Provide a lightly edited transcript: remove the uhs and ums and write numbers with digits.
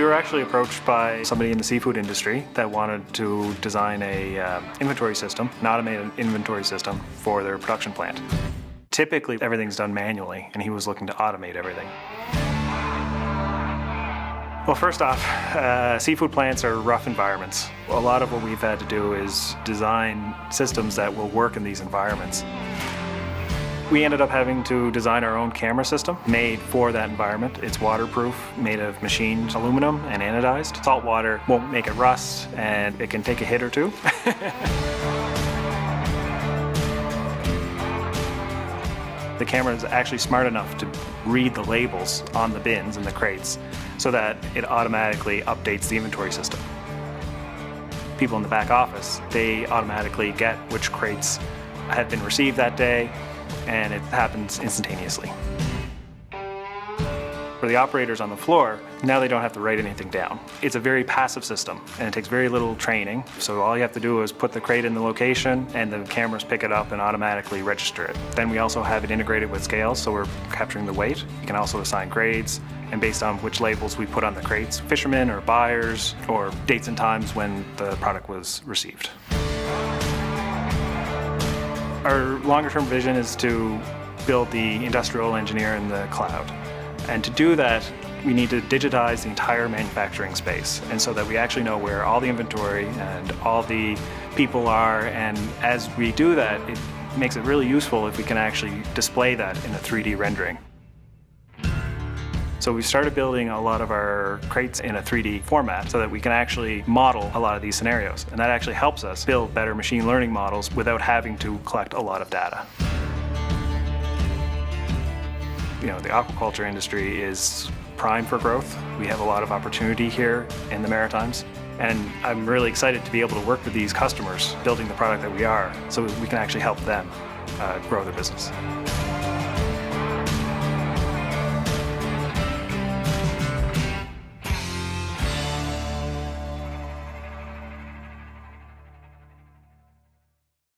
were actually approached by somebody in the seafood industry that wanted to design a inventory system, an automated inventory system for their production plant. Typically, everything's done manually, and he was looking to automate everything. Well, first off, seafood plants are rough environments. A lot of what we've had to do is design systems that will work in these environments. We ended up having to design our own camera system made for that environment. It's waterproof, made of machined aluminum and anodized. Salt water won't make it rust, and it can take a hit or two. The camera is actually smart enough to read the labels on the bins and the crates so that it automatically updates the inventory system. People in the back office, they automatically get which crates have been received that day, and it happens instantaneously. For the operators on the floor, now they don't have to write anything down. It's a very passive system, and it takes very little training. So all you have to do is put the crate in the location, and the cameras pick it up and automatically register it. Then we also have it integrated with scales, so we're capturing the weight. You can also assign grades, and based on which labels we put on the crates, fishermen or buyers, or dates and times when the product was received. Our longer-term vision is to build the industrial engineer in the cloud. And to do that, we need to digitize the entire manufacturing space, and so that we actually know where all the inventory and all the people are. And as we do that, it makes it really useful if we can actually display that in a 3D rendering. So we started building a lot of our crates in a 3D format so that we can actually model a lot of these scenarios. And that actually helps us build better machine learning models without having to collect a lot of data. You know, the aquaculture industry is prime for growth. We have a lot of opportunity here in the Maritimes, and I'm really excited to be able to work with these customers building the product that we are, so we can actually help them grow their business.